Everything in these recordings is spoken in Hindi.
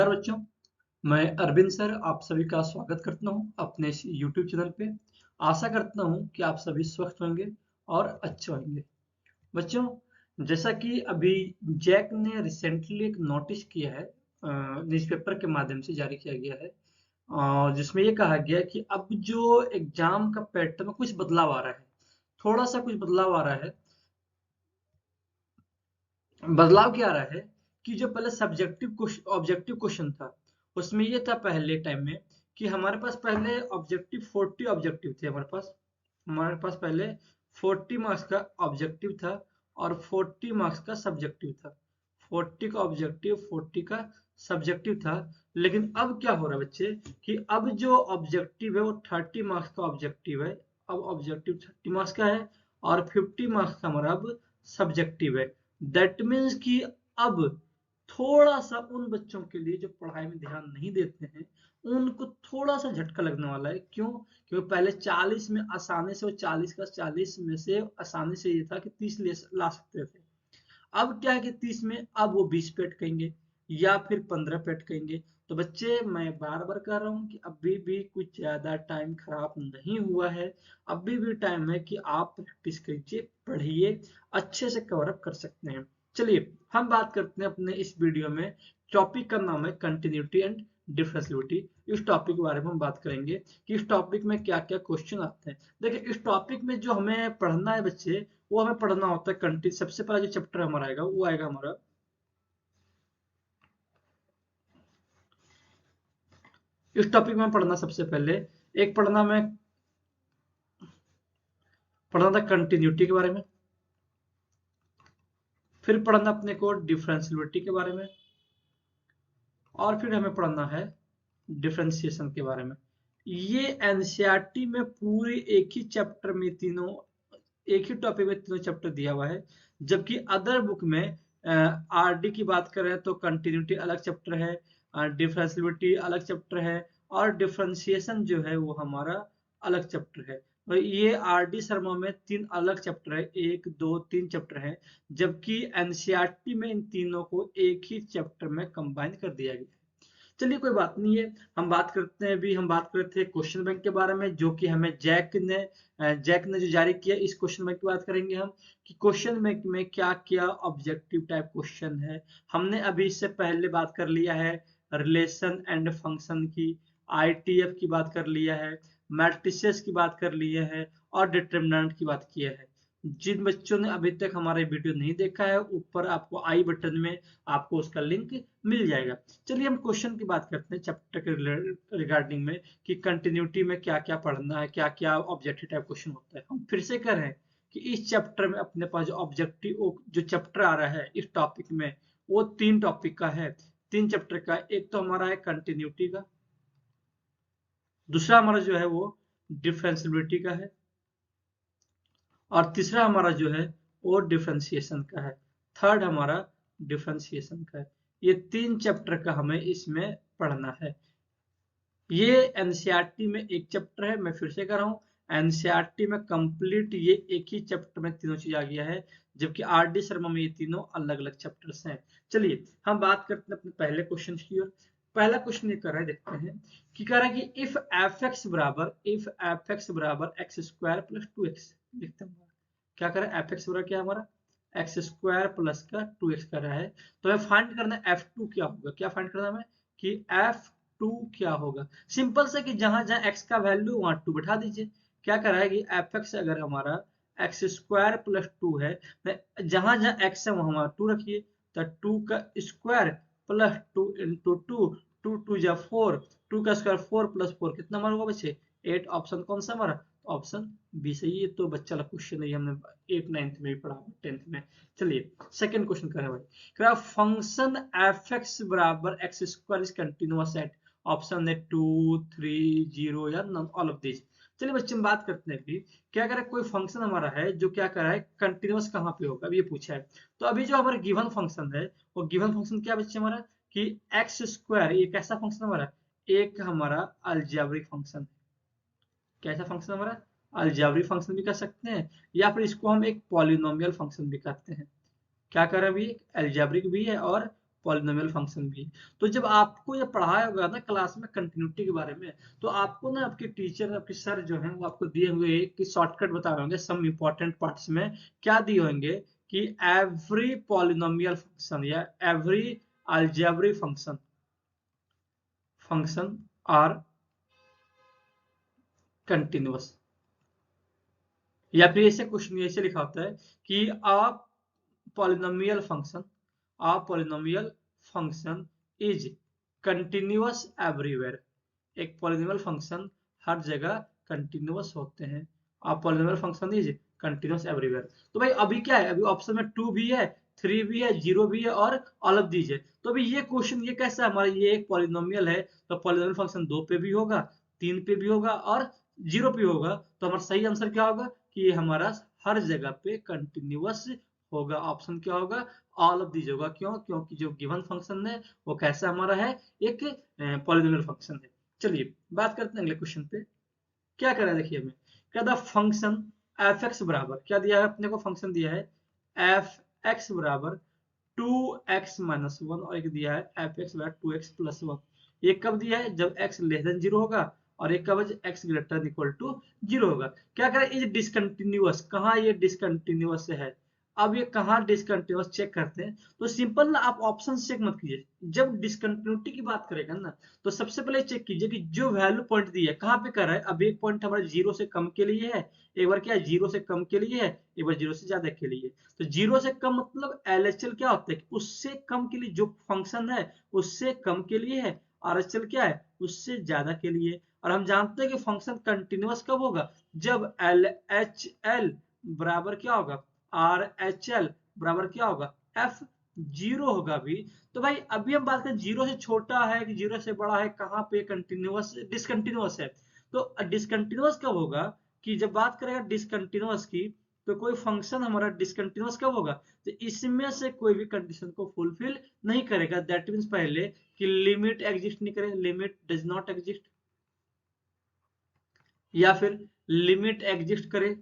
नमस्कार बच्चों, मैं अरविंद सर आप सभी का स्वागत करता हूं अपने इस YouTube चैनल पे। आशा करता हूं कि आप सभी स्वस्थ होंगे और अच्छे होंगे। बच्चों, जैसा कि अभी जैक ने रिसेंटली एक नोटिस किया है, न्यूज़पेपर के माध्यम से जारी किया गया है, जिसमें ये कहा गया है कि अब जो एग्जाम का पैटर्न में कुछ बदलाव आ रहा है, थोड़ा सा कुछ बदलाव आ रहा है। बदलाव क्या आ रहा है कि जो पहले सब्जेक्टिव ऑब्जेक्टिव क्वेश्चन था, उसमें ये था पहले टाइम में कि हमारे पास पहले ऑब्जेक्टिव 40 ऑब्जेक्टिव थे। हमारे पास पहले 40 मार्क्स का ऑब्जेक्टिव था और 40 मार्क्स का सब्जेक्टिव था। 40 का ऑब्जेक्टिव, 40 का सब्जेक्टिव था। लेकिन अब क्या हो रहा है बच्चे कि अब जो ऑब्जेक्टिव है वो 30 मार्क्स का ऑब्जेक्टिव है। अब ऑब्जेक्टिव 30 मार्क्स का है और 50 मार्क्स का हमारा अब सब्जेक्टिव है। दैट मीन्स कि अब थोड़ा सा उन बच्चों के लिए जो पढ़ाई में ध्यान नहीं देते हैं, उनको थोड़ा सा झटका लगने वाला है। क्यों? क्योंकि पहले 40 में आसानी से वो 40 का 40 में से आसानी से ये था कि 30 ला सकते थे। अब क्या है कि 30 में अब वो 20 पे अटकेंगे या फिर 15 पे अटकेंगे। तो बच्चे, मैं बार बार कह रहा हूँ कि अभी भी कुछ ज्यादा टाइम खराब नहीं हुआ है। अभी भी टाइम है कि आप प्रैक्टिस कीजिए, पढ़िए, अच्छे से कवर अप कर सकते हैं। चलिए हम बात करते हैं अपने इस वीडियो में। टॉपिक का नाम है कंटिन्यूटी एंड डिफरेंशियबिलिटी। इस टॉपिक के बारे में हम बात करेंगे कि इस टॉपिक में क्या क्या क्वेश्चन आते हैं। देखिए, इस टॉपिक में जो हमें पढ़ना है बच्चे, वो हमें पढ़ना होता है कंटिन्यू। सबसे पहला जो चैप्टर हमारा आएगा वो आएगा हमारा, इस टॉपिक में पढ़ना सबसे पहले एक पढ़ना था कंटिन्यूटी के बारे में। फिर पढ़ना अपने को डिफरेंशियबिलिटी के बारे में। और फिर हमें पढ़ना है डिफरेंशिएशन के बारे में। ये एनसीईआरटी में पूरे एक ही चैप्टर में तीनों, एक ही टॉपिक में तीनों चैप्टर दिया हुआ है। जबकि अदर बुक में आरडी की बात करें तो कंटिन्यूटी अलग चैप्टर है, डिफरेंशियबिलिटी अलग चैप्टर है, और डिफरेंशिएशन जो है वो हमारा अलग चैप्टर है। तो ये आरडी शर्मा में तीन अलग चैप्टर है, एक दो तीन चैप्टर है। जबकि एनसीईआरटी में इन तीनों को एक ही चैप्टर में कंबाइन कर दिया गया है। चलिए कोई बात नहीं है, हम बात करते हैं। अभी हम बात कर रहे थे क्वेश्चन बैंक के बारे में, जो कि हमें जैक ने जो जारी किया। इस क्वेश्चन बैंक की बात करेंगे हम कि क्वेश्चन बैंक में क्या क्या ऑब्जेक्टिव टाइप क्वेश्चन है। हमने अभी इससे पहले बात कर लिया है रिलेशन एंड फंक्शन की, आईटीएफ की बात कर लिया है, मैट्रिसेस की बात कर लिया है, और डिटरमिनेंट की बात किया है। जिन बच्चों ने अभी तक हमारे वीडियो नहीं देखा है, ऊपर आपको आई बटन में आपको उसका लिंक मिल जाएगा। चलिए हम क्वेश्चन की बात करते हैं चैप्टर के रिगार्डिंग में कि कंटिन्यूटी में क्या क्या पढ़ना है, क्या क्या ऑब्जेक्टिव टाइप क्वेश्चन होता है। हम फिर से कह रहे हैं कि इस चैप्टर में अपने पास जो ऑब्जेक्टिव जो चैप्टर आ रहा है इस टॉपिक में, वो तीन टॉपिक का है, तीन चैप्टर का। एक तो हमारा है कंटिन्यूटी का, दूसरा हमारा जो है वो डिफरेंशियबिलिटी का है, और तीसरा हमारा जो है वो डिफरेंशिएशन का है। थर्ड हमारा डिफरेंशिएशन का है। ये तीन चैप्टर का हमें इसमें पढ़ना है। ये एनसीईआरटी में एक चैप्टर है, मैं फिर से कह रहा हूँ, एनसीईआरटी में कंप्लीट ये एक ही चैप्टर में तीनों चीज आ गया है। जबकि आरडी शर्मा में ये तीनों अलग अलग चैप्टर्स हैं। चलिए हम बात करते हैं अपने पहले क्वेश्चन की ओर। पहला क्वेश्चन ये कर रहा है, देखते हैं कि कह रहा है कि इफ एफ एक्स बराबर एक्स स्क्वायर प्लस 2x। देखते हैं क्या कर रहा है। एफ एक्स बराबर क्या हमारा एक्स स्क्वायर प्लस का 2x कर रहा है। तो हमें फाइंड करना है एफ टू क्या होगा। क्या फाइंड करना है हमें कि एफ टू क्या होगा। सिंपल से कि जहां जहां एक्स का वैल्यू वहां टू बैठा दीजिए। क्या करा है कि एफ एक्स अगर हमारा एक्स स्क्वायर प्लस टू है, जहां जहां एक्स है वहां टू रखिए। तो टू का square plus two into two, two two जा फोर, टू का स्क्वायर फोर प्लस फोर कितना हमारा होगा बच्चे 8। ऑप्शन कौन सा हमारा, ऑप्शन बी सही है। तो बच्चा वाला क्वेश्चन है, हमने 8 9th में भी पढ़ा, 10th में। चलिए सेकंड क्वेश्चन कर रहे हैं भाई। क्या फंक्शन एफ एक्स बराबर x square is continuous eight, option है 2 3 0 या नन ऑल ऑफ दिस। चलिए बच्चे हम बात करते हैं अभी। क्या करें, कोई फंक्शन हमारा है जो क्या कर रहा है, कंटिन्यूअस कहाँ पे होगा, अभी ये पूछा है। तो अभी जो हमारा गिवन फंक्शन है, वो गिवन फंक्शन क्या बच्चे हमारा कि एक्स स्क्वायर, ये कैसा फंक्शन हमारा, एक हमारा अलजेब्रिक फंक्शन। कैसा फंक्शन हमारा अलजेब्रिक फंक्शन भी कर सकते हैं, या फिर इसको हम एक पॉलिनोमियल फंक्शन भी कहते हैं। क्या कर रहे हैं अभी, अलजेब्रिक भी है और पॉलिनोमियल फंक्शन भी है। तो जब आपको ये पढ़ाया होगा ना क्लास में कंटिन्यूटी के बारे में, तो आपको ना आपके टीचर, आपके सर जो हैं वो आपको दिए हुए कि शॉर्टकट बताए होंगे सम इंपॉर्टेंट पार्ट्स में, क्या दिए होंगे कि एवरी पॉलिनोमियल फंक्शन या every algebraic function are continuous. या फिर ऐसे क्वेश्चन ऐसे लिखा होता है कि आप polynomial function a polynomial function is continuous everywhere। एक polynomial function हर जगह continuous होते हैं। a polynomial function is continuous everywhere। तो भाई अभी क्या है, अभी ऑप्शन में 2 भी है, 3 भी है, 0 भी है और ऑल ऑफ दीज है। तो अभी ये क्वेश्चन ये कैसा है, हमारा ये एक पॉलिनोमियल है, तो पॉलिनोमियल फंक्शन 2 पे भी होगा, 3 पे भी होगा और 0 पे होगा। तो हमारा सही आंसर क्या होगा कि ये हमारा हर जगह पे कंटिन्यूअस होगा। ऑप्शन क्या होगा, ऑल ऑफ दीज होगा। क्यों, क्योंकि जो गिवन फंक्शन है वो कैसा हमारा है, एक पॉलिनोमियल फंक्शन है। चलिए बात करते हैं अगले क्वेश्चन पे। क्या करा है देखिए, हमें क्या था, फंक्शन एफ एक्स बराबर क्या दिया है अपने को, फंक्शन दिया है एफ एक्स बराबर 2x-1 और एक दिया है एफ एक्स बराबर 2x+1। ये कब दिया है, जब x लेस देन 0 होगा और एक कब x greater than equal to 0 होगा। क्या करें, इज डिसकंटिन्यूअस, कहाँ ये डिसकंटिन्यूअस है। अब ये कहाँ डिसकंटिन्यूअस चेक करते हैं, तो सिंपल ना, आप ऑप्शन चेक मत कीजिए। जब डिसकंटिन्यूटी की बात करेगा ना, तो सबसे पहले चेक कीजिए कि जो वैल्यू पॉइंट दिया है कहाँ पे कर रहा है। अब एक पॉइंट हमारा 0 से कम के लिए है, एक बार क्या है 0 से कम के लिए है, एक बार 0 से ज्यादा के लिए। तो 0 से कम मतलब LHL क्या होता है कि उससे कम के लिए, जो फंक्शन है उससे कम के लिए है, RHL क्या है उससे ज्यादा के लिए। और हम जानते हैं कि फंक्शन कंटिन्यूअस कब होगा, जब LHL बराबर क्या होगा, RHL बराबर क्या होगा F 0 होगा भी। तो भाई अभी हम बात करें 0 से छोटा है कि 0 से बड़ा है, कहाँ पे कंटिन्यूअस डिसकंटिन्यूअस है। तो डिसकंटिन्यूअस कब होगा कि जब बात करेगा डिसकंटिन्यूअस की, तो कोई फंक्शन हमारा डिसकंटिन्यूअस कब होगा, तो इसमें से कोई भी कंडीशन को फुलफिल नहीं करेगा। दैट मीन्स पहले कि लिमिट एग्जिस्ट नहीं करे, लिमिट डज नॉट एग्जिस्ट, या फिर लिमिट एग्जिस्ट करे,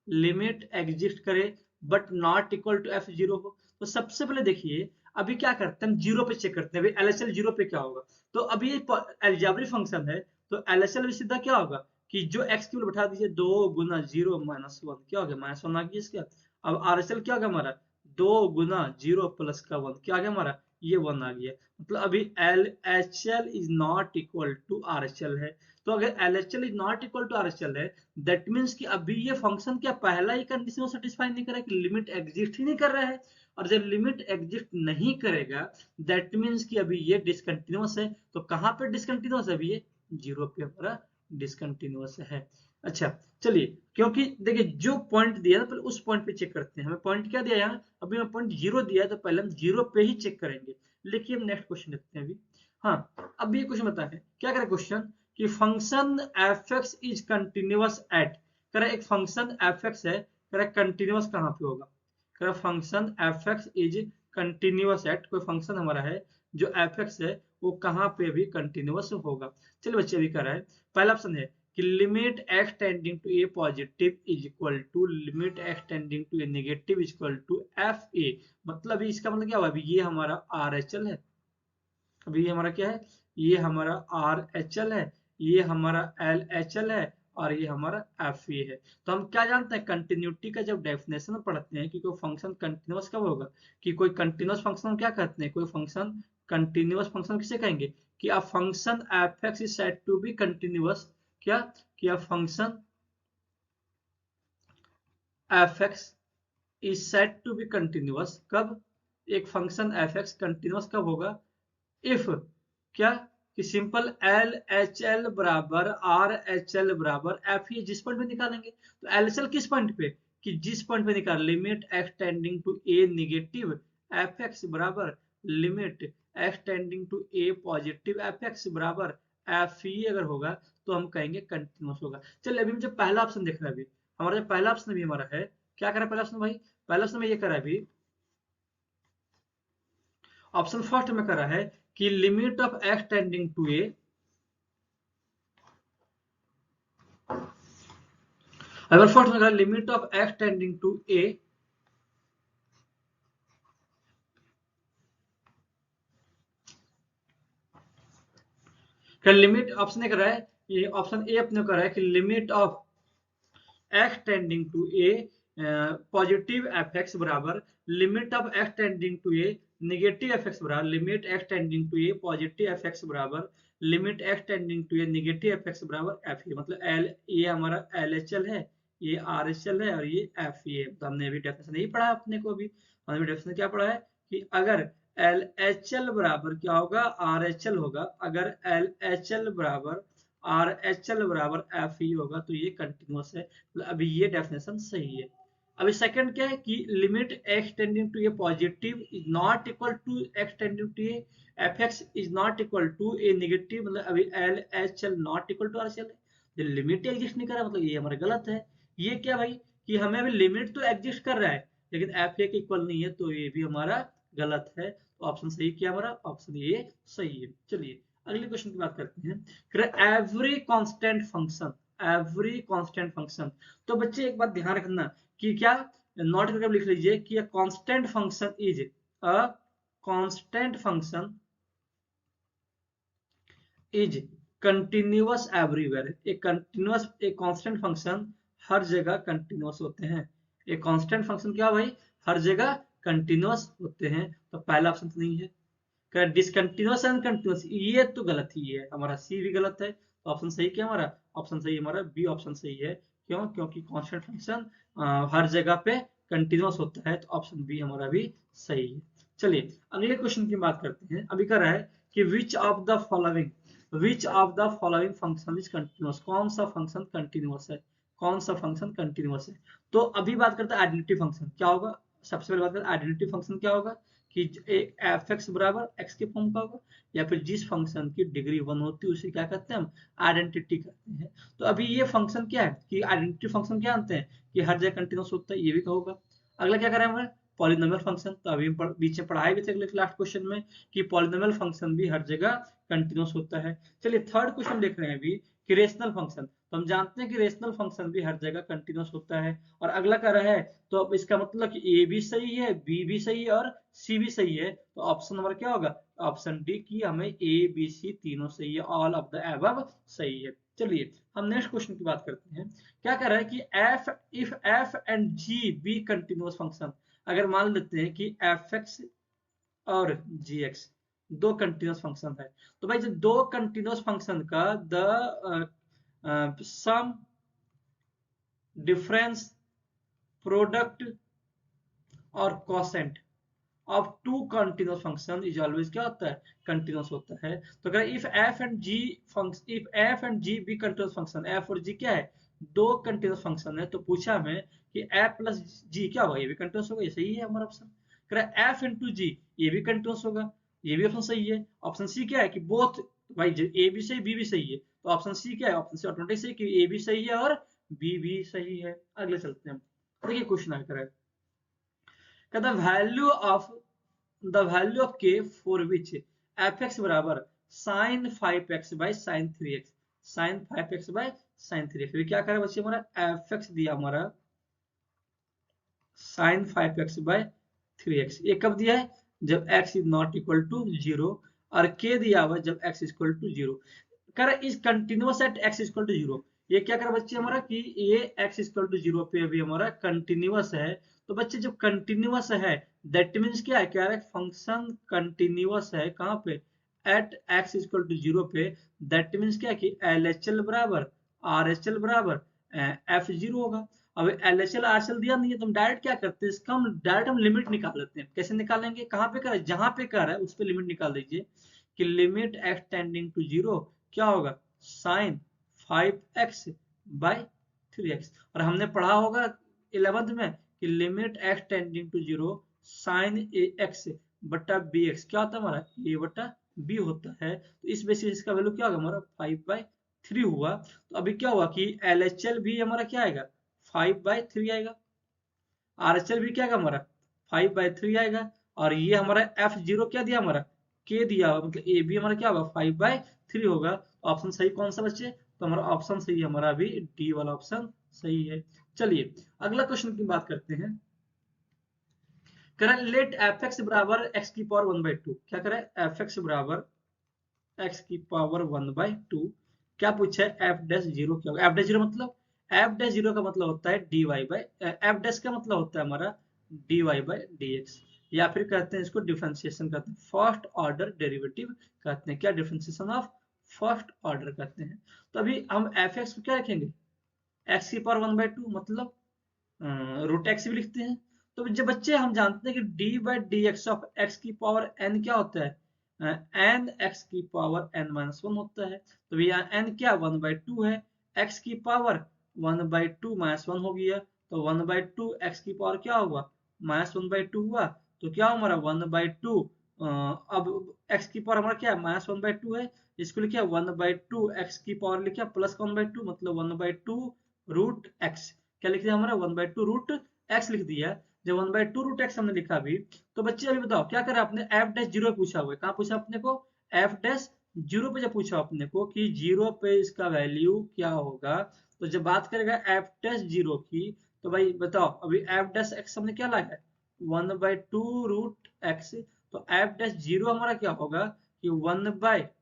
लिमिट एग्जिस्ट करे but not equal to f 0 हो। तो सबसे पहले देखिए अभी क्या करते हैं, हम 0 पे चेक करते हैं अभी LHL 0 पे क्या होगा। तो अभी ये अलजेब्रिक फंक्शन है, तो LHL भी सीधा क्या होगा कि जो x की वैल्यू बैठा दीजिए 2 गुना 0 माइनस 1 क्या हो गया, -1 आ गया इसका। अब RHL क्या होगा हमारा, 2 गुना 0 प्लस का 1 क्या आ गया हमारा, ये 1 आ गया। मतलब अभी LHL is not equal to RHL है। तो अगर LHL is not equal to RHL है, दैट मीन्स कि अभी ये फंक्शन क्या पहला ही कंडीशन को सेटिस्फाई नहीं कर रहा है कि लिमिट एग्जिस्ट ही नहीं कर रहा है। और जब लिमिट एग्जिस्ट नहीं करेगा, दैट मीन्स कि अभी ये डिसकंटिन्यूअस है। तो कहां पे डिसकंटिन्यूअस है, अभी ये 0 पे हमारा डिसकंटिन्यूअस है। अच्छा चलिए, क्योंकि देखिए जो पॉइंट दिया ना, पहले उस पॉइंट पे चेक करते हैं। हमें पॉइंट क्या दिया यहाँ, अभी हमें पॉइंट 0 दिया है, तो पहले हम 0 पे ही चेक करेंगे। लेकिन हम नेक्स्ट क्वेश्चन देखते हैं अभी। हाँ अब ये क्वेश्चन बता है, क्या करें क्वेश्चन कि function f x is continuous eight, करे एक फंक्शन एफ एक्स है, करे कंटिन्यूअस कहाँ पे होगा, करे function f x is continuous eight, कोई फंक्शन हमारा है जो एफ एक्स है वो कहाँ पे भी कंटिन्यूअस होगा। चलिए बच्चे अभी कर रहा है, पहला ऑप्शन है कि limit x tending to a positive is equal to limit x tending to a negative is equal to f a. मतलब इसका मतलब क्या हुआ, अभी ये हमारा RHL है, अभी ये हमारा क्या है, ये हमारा RHL है, ये हमारा LHL है और ये हमारा FE है। तो हम क्या जानते हैं, कंटिन्यूटी का जब डेफिनेशन पढ़ते हैं कि कोई फंक्शन कंटिन्यूअस कब होगा, कि कोई कंटिन्यूअस फंक्शन हम क्या कहते हैं, कोई फंक्शन कंटिन्यूअस फंक्शन किसे कहेंगे कि a function f x is said to be continuous. क्या कि a function f x is said to be continuous कब, एक फंक्शन एफ एक्स कंटिन्यूअस कब होगा, इफ क्या कि सिंपल LHL बराबर RHL बराबर एफ, ये जिस पॉइंट पे निकालेंगे। तो LHL किस पॉइंट पे, कि जिस पॉइंट पे निकाल limit x tending to a negative f x बराबर limit x tending to a positive f x बराबर एफ ई अगर होगा तो हम कहेंगे कंटिन्यूअस होगा। चलिए अभी मुझे पहला ऑप्शन देख रहा है, अभी हमारा जो पहला ऑप्शन भी हमारा है, क्या करा पहला ऑप्शन भाई, पहला ऑप्शन में ये करा अभी, ऑप्शन फर्स्ट में करा है कि limit of x tending to a, अगर फर्स्ट में करा limit of x tending to a limit option a कर रहा है, ये ऑप्शन ए अपने कर रहा है कि limit of x tending to a positive f x बराबर limit of x tending to a negative f x बराबर limit x tending to a positive f x बराबर limit x tending to a negative f x बराबर एफ ए। मतलब एल ये हमारा एल एच एल है, ये आर एच एल है और ये एफ ए। तो हमने अभी डेफिनेशन नहीं पढ़ा अपने को, अभी हमने डेफिनेशन क्या पढ़ा है कि अगर एल एच एल बराबर क्या होगा, आर एच एल होगा। अगर एल एच एल बराबर आर एच एल बराबर एफ ई होगा तो ये कंटिन्यूअस है। अभी ये डेफिनेशन सही है। अभी सेकंड क्या है कि limit x tending to a positive is not equal to x tending to a f x is not equal to a negative. मतलब अभी L H L not equal to R H L है, लिमिट एग्जिस्ट नहीं कर रहा, मतलब ये हमारा गलत है। ये क्या भाई कि हमें अभी लिमिट तो एग्जिस्ट कर रहा है लेकिन एफ ए के इक्वल नहीं है, तो ये भी हमारा गलत है। तो ऑप्शन सही क्या हमारा, ऑप्शन ए सही है। चलिए अगले क्वेश्चन की बात करते हैं। Every constant function, every constant function. तो बच्चे एक बात ध्यान रखना कि क्या नोट करके लिख लीजिए कि constant function is a constant function is continuous everywhere. एक कंटिन्यूअस एक कांस्टेंट फंक्शन हर जगह कंटिन्यूअस होते हैं। एक कांस्टेंट फंक्शन क्या भाई, हर जगह कंटिन्यूअस होते हैं। तो पहला ऑप्शन तो नहीं है। डिसकंटिन्यूअस एंड कंटिन्यूअस, ये तो गलत ही है, हमारा सी भी गलत है। तो ऑप्शन सही क्या हमारा, ऑप्शन सही हमारा बी ऑप्शन सही है। क्यों, क्योंकि कांस्टेंट फंक्शन हर जगह पे कंटिन्यूअस होता है। तो ऑप्शन बी हमारा भी सही है। चलिए अगले क्वेश्चन की बात करते हैं। अभी कर रहा है कि which of the following, which of the following function is continuous. कौन सा फंक्शन कंटिन्यूअस है, कौन सा फंक्शन कंटिन्यूअस है। तो अभी बात करते हैं आइडेंटिटी फंक्शन क्या होगा। सबसे पहले बात करते हैं आइडेंटिटी फंक्शन क्या होगा कि एक एफ एक्स बराबर एक्स के फॉर्म का होगा, या फिर जिस फंक्शन की डिग्री 1 होती है उसे क्या कहते हैं हम, आइडेंटिटी कहते हैं। तो अभी ये फंक्शन क्या है कि आइडेंटिटी फंक्शन क्या जानते हैं कि हर जगह कंटिन्यूअस होता है, ये भी होगा। अगला क्या करें हमें, पॉलिनोमियल फंक्शन। तो अभी बीच में पढ़ाई भी थे लास्ट क्वेश्चन में कि पॉलिनोमियल फंक्शन भी हर जगह कंटिन्यूअस होता है। चलिए थर्ड क्वेश्चन देख रहे हैं अभी कि रेशनल फंक्शन। तो हम जानते हैं कि रेशनल फंक्शन भी हर जगह कंटिन्यूअस होता है। और अगला कर रहा है तो अब इसका मतलब कि ए भी सही है, बी भी सही है और सी भी सही है। तो ऑप्शन नंबर क्या होगा, ऑप्शन डी की हमें ए बी सी तीनों सही है, ऑल ऑफ द अबव सही है। चलिए हम नेक्स्ट क्वेश्चन की बात करते हैं। क्या कर रहा है कि F if F and G B continuous function. अगर मान लेते हैं कि एफ एक्स और जी एक्स दो कंटिन्यूअस फंक्शन है, तो भाई जब दो कंटिन्यूअस फंक्शन का द सम डिफरेंस प्रोडक्ट और quotient of to continuous function is always क्या होता है, कंटिन्यूअस होता है। तो अगर if F and ji function, if F and G B continuous function, F और जी क्या है, दो कंटिन्यूअस फंक्शन है। तो पूछा हमें कि एफ प्लस जी क्या होगा, ये भी कंटिन्यूअस होगा, ये सही है हमारा ऑप्शन। अगर एफ इंटू जी ये भी कंटिन्यूअस होगा, ये भी ऑप्शन सही है। ऑप्शन सी क्या है कि बोथ, भाई ए भी सही बी भी सही है। तो ऑप्शन सी क्या है, ऑप्शन सी ऑटोमेटिक सही कि ए भी सही है और बी भी सही है। अगले चलते हैं, देखिए क्वेश्चन आकर है the value of the value of k for which fx बराबर sin 5x by sin 3x, sin 5x by sin 3x। क्या करें बच्चे, हमारा fx दिया हमारा sin 5x by 3x, ये कब दिया है, जब x is not equal to 0, और k दिया हुआ जब x इक्वल टू 0। कर is continuous at x equal to 0। ये क्या कर बच्चे हमारा कि ये x इक्वल टू 0 पे अभी हमारा कंटिन्यूअस है। तो बच्चे जब कंटिन्यूअस है दैट मीन्स क्या है, क्या है फंक्शन कंटिन्यूअस है कहाँ पे, एट x इक्वल टू 0 पे। दैट मीन्स क्या है कि LHL बराबर RHL बराबर F0 होगा। अब LHL RHL दिया नहीं है तो हम डायरेक्ट क्या करते हैं, इसका हम डायरेक्ट हम लिमिट निकाल लेते हैं। कैसे निकालेंगे, कहाँ पे कर रहा है, जहां पे कर रहा है उस पे लिमिट निकाल दीजिए कि लिमिट x टेंडिंग टू 0 क्या होगा, साइन 5x बाई 3x। और हमने पढ़ा होगा 11th में कि limit x tending to 0 sine x बटा bx क्या होता है हमारा, a बटा b होता है। तो इस बेसिस इसका वैल्यू क्या होगा हमारा 5/3 हुआ। तो अभी क्या हुआ कि LHL भी हमारा क्या आएगा 5/3 आएगा, RHL भी क्या आएगा हमारा 5/3 आएगा, और ये हमारा F0 क्या दिया हमारा K दिया हुआ, मतलब ए भी हमारा क्या होगा 5/3 होगा। ऑप्शन सही कौन सा बच्चे, तो हमारा ऑप्शन सही हमारा अभी डी वाला ऑप्शन सही है। चलिए अगला क्वेश्चन की बात करते हैं। करें लेट एफ एक्स बराबर एक्स की पावर 1/2। क्या करें, एफ एक्स बराबर एक्स की पावर 1/2। क्या पूछा है, एफ डैश जीरो क्या होगा। एफ डैश जीरो मतलब, एफ डैश जीरो का मतलब होता है d y by, f dash का मतलब होता है हमारा d y by d x, या फिर कहते हैं इसको डिफरेंशिएशन कहते हैं, फर्स्ट ऑर्डर डेरिवेटिव कहते हैं। क्या, डिफरेंशिएशन ऑफ फर्स्ट ऑर्डर कहते हैं। तो अभी हम एफ एक्स को क्या रखेंगे, एक्स की पावर 1/2 मतलब रूट एक्स भी लिखते हैं। तो जब बच्चे हम जानते हैं कि D by d x of x की पावर एन क्या होता है, एन एक्स की पावर एन माइनस वन होता है। तो यहाँ एन क्या 1/2 है, एक्स की पावर 1/2 माइनस वन हो गया, तो 1/2 एक्स की पावर क्या होगा, -1/2 हुआ। तो क्या हमारा 1/2, अब एक्स की पावर हमारा क्या है -1/2 है, इसको लिखिए 1/2 एक्स की पावर लिखिए प्लस 1/2 मतलब 1/2 रूट एक्स। क्या लिख दिया हमारा 1/2 रूट एक्स लिख दिया। जब 1/2 रूट एक्स हमने लिखा अभी, तो बच्चे अभी बताओ क्या करा आपने, एफ डैश जीरो पूछा हुआ है, कहाँ पूछा अपने को, एफ डैश जीरो पे जब पूछा अपने को कि जीरो पे इसका वैल्यू क्या होगा, तो जब बात करेगा एफ डैश जीरो की, तो भाई बताओ अभी एफ डैश एक्स हमने क्या लाया है 1/2 रूट एक्स, तो एफ डैश जीरो हमारा क्या होगा कि 1/2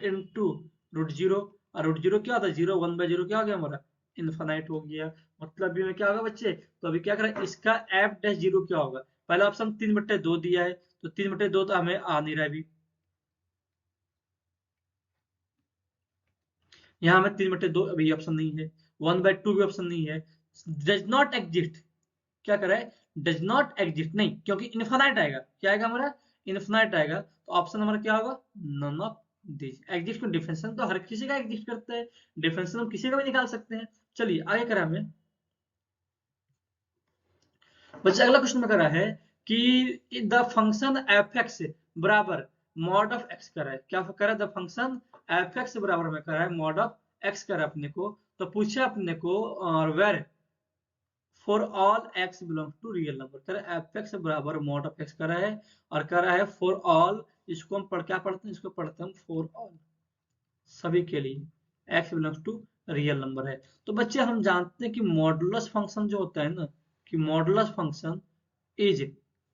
इंटू रूट जीरो, और रूट जीरो क्या होता है, जीरो 1/0 क्या हो गया हमारा इनफाइनाइट हो गया। मतलब अभी में क्या होगा बच्चे, तो अभी क्या करें, इसका एफ डैश जीरो क्या होगा, पहला ऑप्शन 3/2 दिया है, तो 3/2 तो हमें आ नहीं रहा है अभी, यहाँ हमें 3/2 अभी ऑप्शन नहीं है, 1/2 भी ऑप्शन नहीं है, डज नॉट एग्जिस्ट, क्या करा है, डज नॉट एग्जिस्ट नहीं, क्योंकि इनफाइनाइट आएगा, क्या आएगा हमारा इनफाइनाइट आएगा, तो ऑप्शन हमारा क्या होगा नन ऑफ दिस। एग्जिस्ट को डिफरेंशियल तो हर किसी का एग्जिस्ट करता है, डिफरेंशियल हम किसी का भी निकाल सकते हैं। चलिए आगे करा हमें, बच्चा अगला क्वेश्चन में करा है कि द फंक्शन एफ एक्स बराबर मॉड ऑफ एक्स करा है, क्या करा है, द फंक्शन एफ एक्स बराबर में करा है मॉड ऑफ एक्स करा है अपने को। तो पूछा अपने को where for all x belong to real number, कह रहा है एफ एक्स बराबर मॉड ऑफ एक्स करा है, और कह रहा है फॉर ऑल, इसको हम क्या पढ़ते हैं, इसको पढ़ते हैं फॉर ऑल, सभी के लिए x belongs to real number है। तो बच्चे हम जानते हैं कि मॉडुलस फंक्शन जो होता है ना, कि modulus function is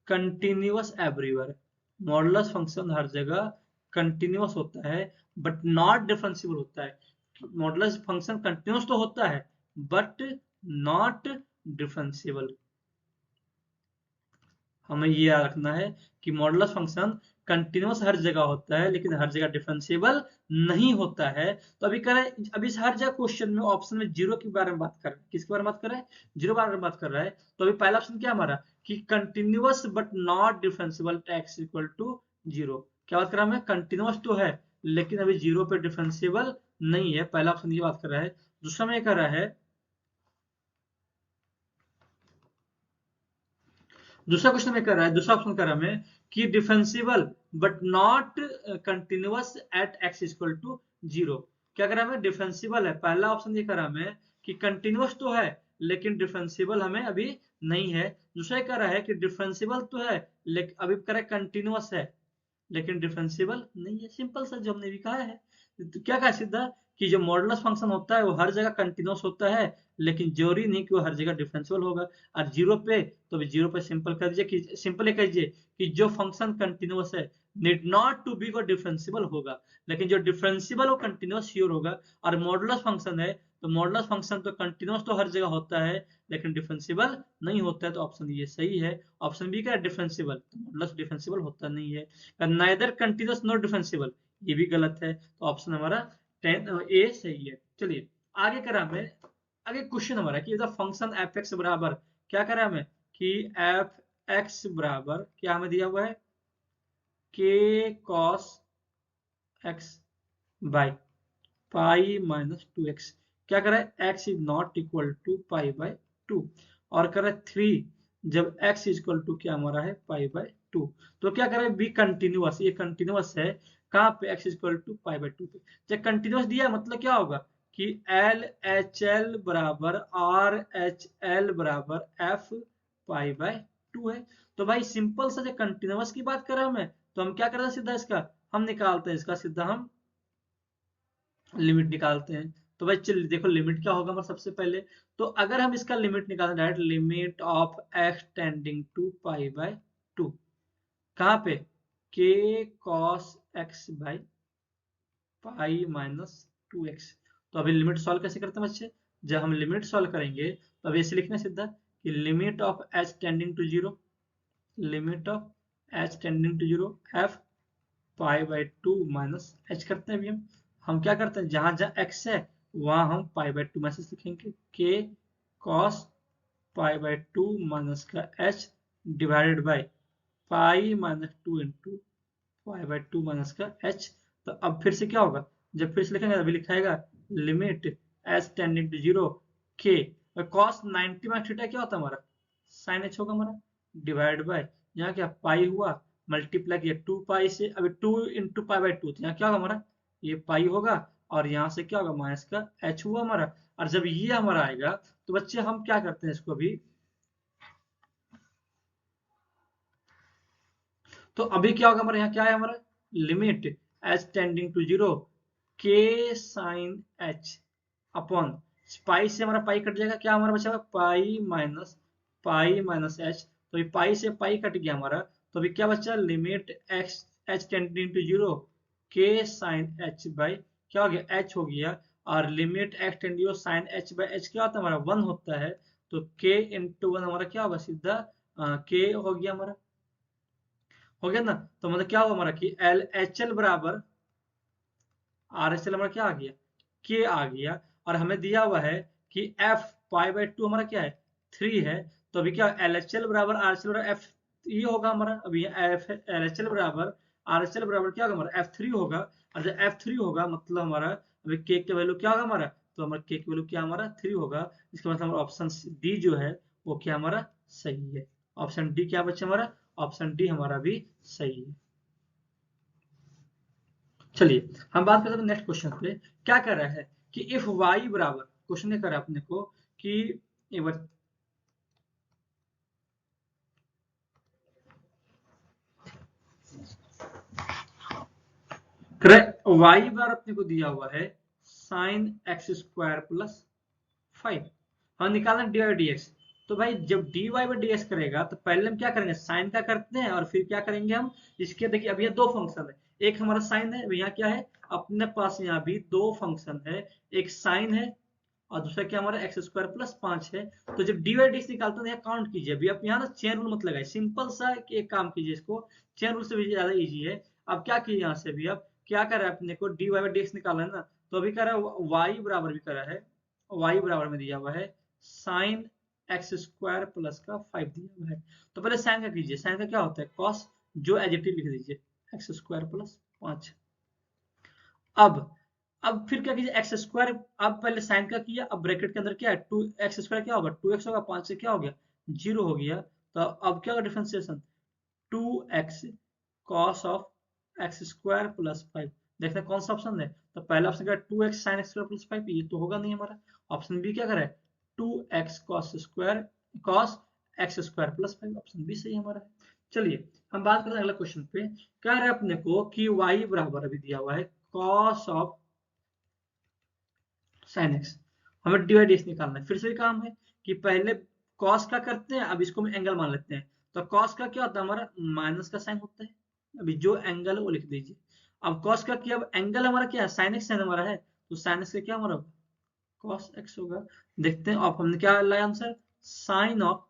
continuous everywhere, modulus function हर जगह कंटिन्यूअस होता है बट नॉट डिफरेंशिएबल होता है। मॉडुलस फंक्शन कंटिन्यूअस तो होता है बट नॉट डिफरेंशिएबल। हमें ये याद रखना है कि मॉडुलस फंक्शन कंटिन्यूअस हर जगह होता है लेकिन हर जगह डिफरेंशिएबल नहीं होता है। तो अभी करें, अभी हर जगह क्वेश्चन में ऑप्शन में जीरो के बारे में बात कर रहे हैं, किसके बारे में बात कर रहे हैं, जीरो के बारे में बात कर रहा है। तो अभी पहला ऑप्शन क्या हमारा कि continuous but not differentiable x equal to zero, क्या बात कर रहा है, कंटिन्यूअस तो है लेकिन अभी जीरो पे डिफरेंशिएबल नहीं है, पहला ऑप्शन ये बात कर रहा है। दूसरा में कर रहा है, दूसरा क्वेश्चन में कर रहा है, दूसरा ऑप्शन कर रहा है हमें कि differentiable but not continuous at x equal to zero. क्या कर रहा है हमें, डिफरेंशिएबल है, पहला ऑप्शन ये कर रहा है हमें कि कंटिन्यूअस तो है लेकिन डिफरेंशिएबल हमें अभी नहीं है। दूसरा कह रहा है कि डिफरेंशिएबल तो है लेकिन अभी कह रहा है कंटिन्यूअस है लेकिन डिफरेंशिएबल नहीं है, सिंपल सा जो हमने भी कहा है। तो क्या कहा सीधा कि जो मॉडुलस फंक्शन होता है वो हर जगह कंटिन्यूअस होता है लेकिन जरूरी नहीं कि वो हर जगह डिफरेंशिएबल होगा। और जीरो पे, तो जीरो पे सिंपल कर दीजिए कि सिंपल कीजिए कि जो फंक्शन कंटिन्यूअस है नीड नॉट टू बी वो डिफरेंशिएबल होगा, लेकिन जो डिफरेंशिएबल वो कंटिन्यूअस श्योर होगा। और मॉडुलस फंक्शन है तो मॉडुलस फंक्शन तो कंटिन्यूअस तो हर जगह होता है लेकिन डिफरेंशिएबल नहीं होता है, तो ऑप्शन ये सही है। ऑप्शन बी का है डिफरेंशिएबल, तो मॉडुलस डिफरेंशिएबल होता नहीं है। नाइदर कंटिन्यूअस नॉट डिफरेंशिएबल, ये भी गलत है, तो ऑप्शन हमारा 10 ए सही है। चलिए आगे करा हमें, आगे क्वेश्चन हमारा कि फंक्शन एफ एक्स बराबर क्या करा हमें कि एफ एक्स बराबर क्या हमें दिया हुआ है k cos x by pi minus 2x, क्या करा है x is not equal to pi by 2, और करा 3 जब x इज इक्वल टू क्या हमारा है पाई बाई 2। तो क्या करें बी कंटिन्यूअस, ये कंटिन्यूअस है कहाँ पे x is equal to pi by 2 पे। जब कंटिन्यूअस दिया मतलब क्या होगा कि एल एच एल बराबर आर एच एल बराबर एफ पाई बाई 2 है। तो भाई सिंपल सा जो कंटिन्यूअस की बात कर रहा हूं मैं, तो हम क्या करते हैं सीधा इसका हम निकालते हैं, इसका सीधा हम लिमिट निकालते हैं। तो भाई चलिए देखो लिमिट क्या होगा हमारा सबसे पहले, तो अगर हम इसका लिमिट निकालें direct limit of x tending to pi by 2, कहाँ पे k cos x by pi minus 2x। तो अभी लिमिट सॉल्व कैसे करते हैं बच्चे, जब हम लिमिट सॉल्व करेंगे तो अभी ऐसे लिखना सीधा कि limit of h tending to zero, limit of h tending to zero f pi by 2 minus h करते हैं। अभी हम क्या करते हैं, जहां जहां एक्स है वहां हम पाई बाई 2 माइनस लिखेंगे, के कॉस पाई बाई 2 माइनस का H divided by pi minus 2 into pi by 2 minus का एच। तो अब फिर से क्या होगा, जब फिर से लिखेंगे अभी लिखाएगा limit h tending to zero के कॉस 90 माइनस थीटा क्या होता है हमारा साइन एच होगा हमारा, डिवाइड बाय यहाँ क्या पाई हुआ मल्टीप्लाई किया 2 पाई से, अभी 2 इंटू पाई बाई 2, यहाँ क्या होगा हमारा ये पाई होगा और यहाँ से क्या होगा माइनस का एच हुआ हमारा। और जब ये हमारा आएगा तो बच्चे हम क्या करते हैं इसको अभी, तो अभी क्या होगा हमारे यहाँ क्या है हमारा limit h tending to zero k sine h upon pi से हमारा पाई कट जाएगा, क्या हमारा बचा पाई माइनस एच। तो ये पाई से पाई कट गया हमारा, तो अभी क्या बचा limit x h tending to zero k sine h by क्या हो गया एच हो गया, और limit x tending sine h by h क्या होता है हमारा 1 होता है, तो के इंटू 1 हमारा क्या होगा सीधा के हो गया हमारा, हो गया ना। तो मतलब क्या हुआ हमारा कि एल एच एल बराबर आर एच एल हमारा क्या आ गया के आ गया, और हमें दिया हुआ है कि एफ पाई बाई 2 हमारा क्या है 3 है। तो अभी क्या एल एच एल बराबर आर एच एल बराबर एफ ये होगा हमारा, अभी एफ एल एच एल बराबर आर एच एल बराबर क्या होगा हमारा F3 होगा, और जब F3 होगा मतलब हमारा अभी के की वैल्यू क्या होगा हमारा, तो हमारा के की वैल्यू क्या हमारा 3 होगा। इसका मतलब हमारा ऑप्शन डी जो है वो क्या हमारा सही है, ऑप्शन डी क्या बच्चे हमारा ऑप्शन डी हमारा भी सही है। चलिए हम बात करते हैं नेक्स्ट क्वेश्चन पे, क्या कर रहा है कि इफ y बराबर क्वेश्चन ने करा अपने को कि एक बार y बार अपने को दिया हुआ है साइन एक्स स्क्वायर प्लस 5, हम निकालना डी वाई डी एक्स। तो भाई जब d y by d x करेगा तो पहले हम क्या करेंगे साइन का करते हैं, और फिर क्या करेंगे हम इसके, देखिए अभी ये दो फंक्शन है, एक हमारा साइन है, यहाँ क्या है अपने पास यहाँ भी दो फंक्शन है, एक साइन है और दूसरा क्या हमारा एक्स स्क्वायर प्लस 5 है। तो जब डी वाई डी एक्स निकालते हैं यहाँ काउंट कीजिए, अभी आप यहाँ ना चेन रूल मत लगाए, सिंपल सा एक काम कीजिए, इसको चेन रूल से भी ज्यादा इजी है। अब क्या कीजिए यहाँ से भी अब क्या कर रहा है अपने को d y by d x निकालना है ना, तो अभी कर रहा है वाई बराबर भी कर रहा है, y बराबर में दिया हुआ है साइन एक्स स्क्वायर प्लस का 5 दिया हुआ है। तो पहले साइन का कीजिए, साइन का क्या होता है कॉस, जो एडजेक्टिव लिख दीजिए एक्स स्क्वायर प्लस 5। अब फिर क्या कीजिए एक्स स्क्वायर, अब पहले साइन का किया, अब ब्रैकेट के अंदर क्या है 2 एक्स स्क्वायर क्या होगा 2x होगा, 5 से क्या हो गया 0 हो गया। तो अब क्या होगा differentiation 2x cos of x square plus 5, देखते हैं कौन सा ऑप्शन है, तो पहला ऑप्शन क्या 2x sine x square plus 5, ये तो होगा नहीं हमारा। ऑप्शन बी क्या करे 2x cos x square plus 5, option b सही हमारा है। चलिए हम बात करते हैं अगला क्वेश्चन पे, कह रहे हैं अपने को कि y बराबर अभी दिया हुआ है कॉस ऑफ साइन एक्स, हमें डी वाई डी एक्स निकालना है। फिर से काम है कि पहले कॉस का करते हैं, अब इसको हम एंगल मान लेते हैं, तो कॉस का क्या होता है हमारा माइनस का साइन होता है, अभी जो एंगल है वो लिख दीजिए। अब कॉस का किया, अब एंगल हमारा क्या है साइन एक्स हमारा है, तो साइन एक्स का क्या हमारा कॉस एक्स होगा। देखते हैं अब हमने क्या लाया answer sine of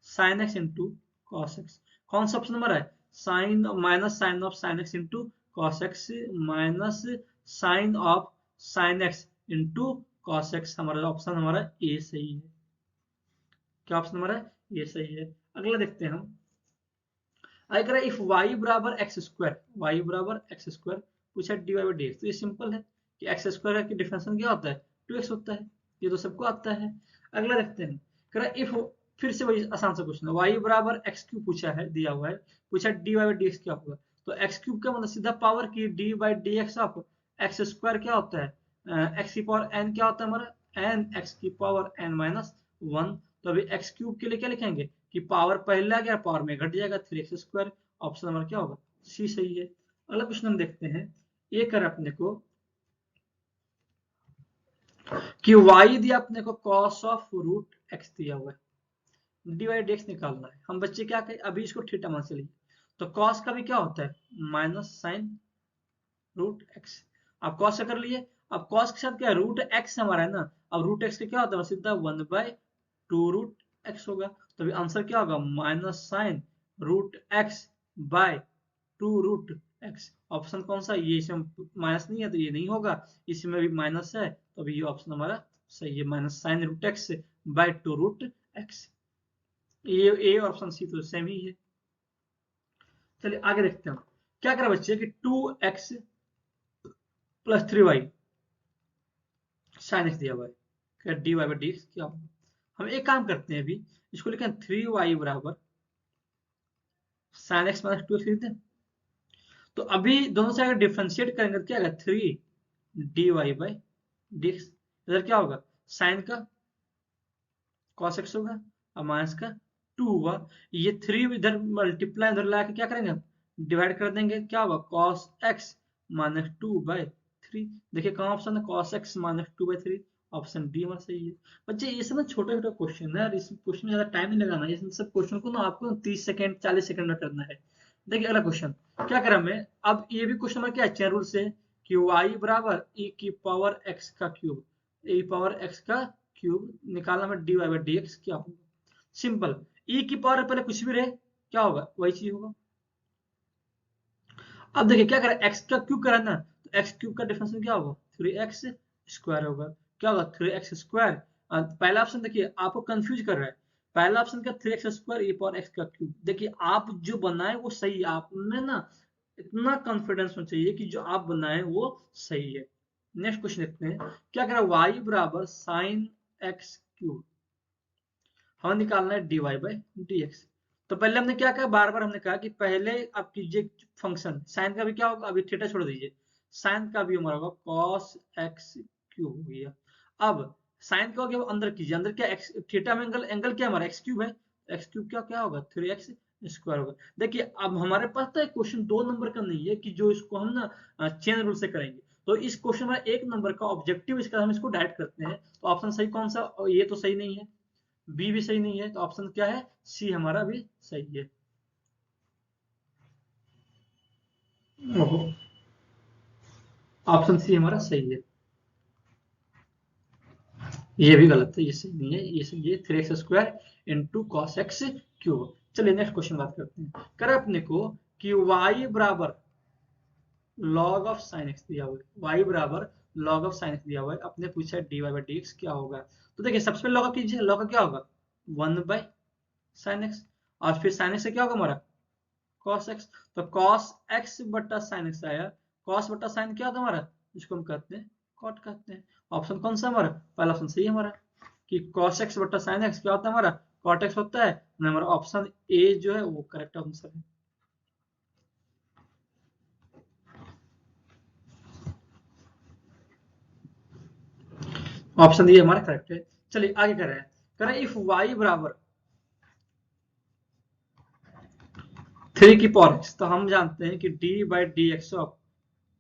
sine x into cos x, कौन सा ऑप्शन हमारा है sine minus sine of sine x into cos x minus sine of sine x into cos x, हमारा ऑप्शन हमारा ए सही है। क्या ऑप्शन हमारा ये सही है। अगला देखते हैं हम, अगर इफ y बराबर एक्स स्क्वायर, y बराबर एक्स स्क्वायर पूछा d y by d x, तो ये सिंपल है कि एक्स स्क्वायर की डिफरेंशियल क्या होता है 2x होता है, ये तो सबको आता है। अगला देखते हैं कह इफ, फिर से वही आसान सा क्वेश्चन है, y बराबर एक्स क्यूब पूछा है दिया हुआ है, पूछा d y by d x क्या होगा, तो एक्स क्यूब का मतलब सीधा पावर की D by d x of x square क्या होता है एक्स की पावर n क्या होता है हमारा n एक्स की पावर n माइनस 1। तो अभी एक्स क्यूब के लिए क्या लिखेंगे कि पावर पहले आ गया पावर में घट जाएगा 3x स्क्वायर, ऑप्शन नंबर क्या होगा सी सही है। अगला क्वेश्चन हम देखते हैं, ये कर अपने को कि y दिया अपने को cos ऑफ रूट x दिया हुआ है, डी वाई डी एक्स निकालना है। हम बच्चे क्या कहें अभी इसको थीटा मान चलिए, तो कॉस का भी क्या होता है माइनस साइन रूट एक्स। अब कॉस से कर लिए, अब कॉस के साथ क्या रूट एक्स हमारा है ना, अब रूट एक्स का क्या होता है सीधा 1/2 रूट एक्स होगा। तो अभी आंसर क्या होगा minus sine root x by 2 root x. Option कौन सा, ये इसमें माइनस नहीं है तो ये नहीं होगा, इसमें भी माइनस है तो अभी ये ऑप्शन हमारा सही है, minus sine root x by 2 root x. ये ए और ऑप्शन सी तो सेम ही है। चलिए आगे देखते हैं क्या करें बच्चे कि 2x plus 3y sine x दिया हुआ है, क्या dy बाई डी एक्स क्या होगा। हम एक काम करते हैं, अभी इसको लिखें 3y बराबर साइन एक्स माइनस 2x लिख दें। तो अभी दोनों से अगर डिफ्रेंशिएट करेंगे तो क्या होगा 3 dy बाई डी एक्स। इधर क्या होगा साइन का cos x होगा और माइनस का 2 हुआ, ये 3 इधर मल्टीप्लाई इधर ला के क्या करेंगे डिवाइड कर देंगे, क्या होगा cos x माइनस 2/3। देखिए कहाँ ऑप्शन है cos x minus 2/3, option D हमारा सही है। बच्चे ये सब ना छोटे छोटे क्वेश्चन है, इस क्वेश्चन में ज्यादा टाइम नहीं लगाना है, इन सब क्वेश्चन को ना आपको 30 सेकंड 40 सेकंड में करना है। देखिए अगला क्वेश्चन क्या करा मैं, अब ये भी क्वेश्चन में क्या है चेन रूल से कि y बराबर e की पावर x का क्यूब, e पावर x का क्यूब निकालना में dy बाई डी एक्स क्या होगा। सिंपल, e की पावर पहले कुछ भी रहे क्या होगा वही चीज होगा। अब देखिए क्या करें x का क्यूब करा ना, तो x क्यूब का डिफरेंस क्या होगा 3x स्क्वायर होगा, क्या होगा 3x स्क्वायर। पहला ऑप्शन देखिए आपको कंफ्यूज कर रहा है, पहला ऑप्शन का 3x square e power x का क्यूब। देखिए आप जो बनाए वो सही है, आप में ना इतना कॉन्फिडेंस होना चाहिए कि जो आप बनाए वो सही है। नेक्स्ट क्वेश्चन देखते हैं क्या करें y बराबर साइन एक्स क्यूब, हमें निकालना है dy बाई डी एक्स। तो पहले हमने क्या कहा, बार बार हमने कहा कि पहले आप कीजिए फंक्शन साइन का भी क्या होगा, अभी थीटा छोड़ दीजिए, साइन का भी हमारा होगा cos x क्यूब हो गया। अब साइन का हो गया अंदर कीजिए, अंदर क्या एक्स थीटा में एंगल, एंगल क्या हमारा एक्स क्यूब है, एक्स क्यूब क्या क्या होगा 3x स्क्वायर होगा। देखिए अब हमारे पास तो क्वेश्चन 2 नंबर का नहीं है कि जो इसको हम ना चेन रूल से करेंगे, तो इस क्वेश्चन में 1 नंबर का ऑब्जेक्टिव इसका हम इसको डायरेक्ट करते हैं। तो ऑप्शन सही कौन सा, ये तो सही नहीं है, बी भी सही नहीं है, तो ऑप्शन क्या है सी हमारा भी सही है। ओहो, ऑप्शन सी हमारा सही है, ये भी गलत है, ये सही नहीं है, ये सही है 3x square into cos x cube. चलिए नेक्स्ट क्वेश्चन बात करते हैं, कर अपने को कि y बराबर लॉग ऑफ साइन एक्स दिया हुआ है, y बराबर लॉग ऑफ साइन एक्स दिया हुआ है, अपने पूछा है dy बाई डी एक्स क्या होगा। तो देखिए सबसे पहले लॉग कीजिए, लॉग क्या होगा 1/sin x, और फिर sin x से क्या होगा हमारा cos x, तो cos x बटा sin x आया, cos बटा sin क्या होता है हमारा, जिसको हम कहते हैं cot कहते हैं। ऑप्शन कौन सा हमारा, पहला ऑप्शन सही है हमारा कि cos x बटा sin x क्या होता है हमारा cot x होता है, हमारा ऑप्शन ए जो है वो करेक्ट आंसर है। ऑप्शन ये हमारा करेक्ट है। चलिए आगे कर रहे हैं, करें इफ y बराबर 3 की पावर x, तो हम जानते हैं कि d by d x of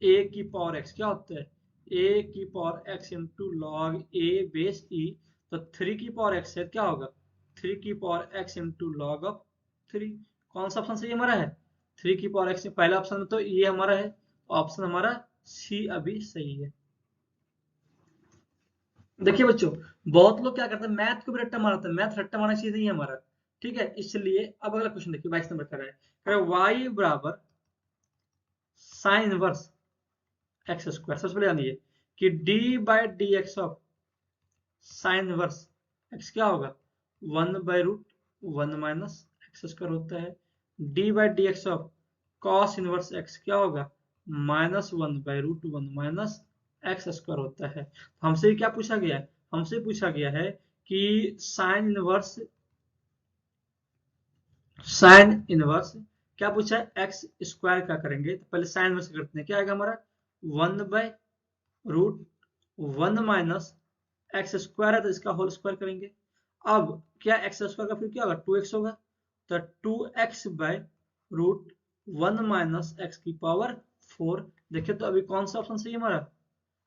a की पावर x क्या होता है a की power x into log a base e, तो 3 की पावर x है क्या होगा 3 की power x into log of 3। कौन सा ऑप्शन सही हमारा है 3 की पावर x, पहला ऑप्शन में तो ये हमारा है, ऑप्शन हमारा सी अभी सही है। देखिए बच्चों बहुत लोग क्या करते हैं मैथ को भी रट्टा मारते हैं, मैथ रट्टा मारना चीज नहीं है हमारा, ठीक है। इसलिए अब अगला क्वेश्चन देखिए 22 नंबर का है y बराबर साइन इनवर्स एक्स स्क्वायर। सबसे पहले जानिए कि d by d x of sine inverse x क्या होगा 1/√1 माइनस एक्स स्क्वायर होता है, d by d x of cos inverse x क्या होगा -1/√1 माइनस एक्स स्क्वायर होता है। हमसे क्या पूछा गया है, हमसे पूछा गया है कि साइन इनवर्स क्या पूछा है एक्स स्क्वायर का करेंगे, तो पहले साइन इनवर्स करते हैं, क्या आएगा हमारा 1/√1 माइनस एक्स स्क्वायर है तो इसका होल स्क्वायर करेंगे। अब क्या एक्स स्क्वायर का फिर क्या होगा 2x होगा, तो 2x by root 1 minus x की पावर 4। देखिए तो अभी कौन सा ऑप्शन सही है हमारा,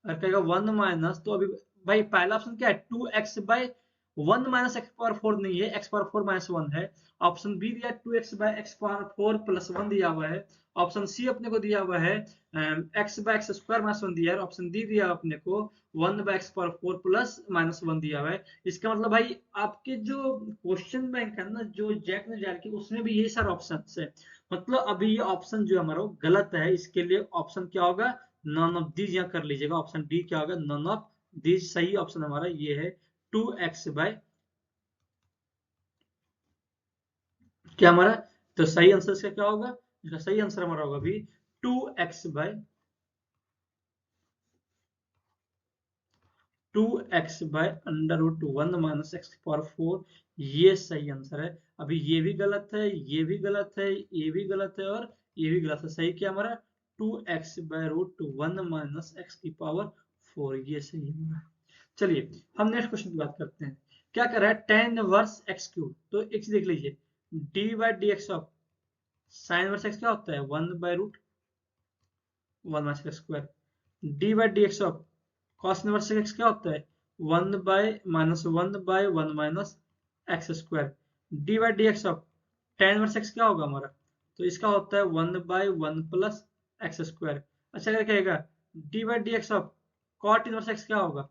अगर कहेगा 1 माइनस, तो अभी भाई पहला ऑप्शन क्या है 2x bye 1 minus x power 4 नहीं है, एक्स पावर 4 माइनस 1 है। ऑप्शन बी दिया 2x bye x power 4 plus 1 दिया हुआ है। ऑप्शन सी अपने को दिया हुआ है x by x square minus 1 दिया है। ऑप्शन डी दिया अपने को 1 by x power 4 plus minus 1 दिया हुआ है। इसका मतलब भाई आपके जो क्वेश्चन बैंक है ना, जो जैक ने जारी की, उसमें भी यही सारे ऑप्शन है। मतलब अभी ये ऑप्शन जो हमारा गलत है, इसके लिए ऑप्शन क्या होगा, नॉन ऑफ दीज यहाँ कर लीजिएगा। ऑप्शन डी क्या होगा, नॉन ऑफ दीज। सही ऑप्शन हमारा ये है 2x बाय, क्या हमारा, तो सही आंसर इसका क्या होगा, इसका सही आंसर हमारा होगा भी 2x by 2x by under root 1 minus x power 4, ये सही आंसर है। अभी ये भी गलत है, ये भी गलत है, ये भी गलत है और ये भी गलत है। सही क्या हमारा 2x by root 1 minus x की पावर 4, ये सही है। चलिए हम नेक्स्ट क्वेश्चन की बात करते हैं। क्या कर रहा है, tan इनवर्स एक्स क्यूब। तो एक चीज देख लीजिए, d by d x of sine inverse x क्या होता है, 1 by root 1 minus x square. D by d x of cos inverse x क्या होता है, 1 by minus 1 by 1 minus x square. D by d x of tan inverse x क्या होगा हमारा, तो इसका होता है 1 बाय 1 प्लस एक्स स्क्वायर। अच्छा क्या कहेगा, d by d x of cot inverse x क्या होगा,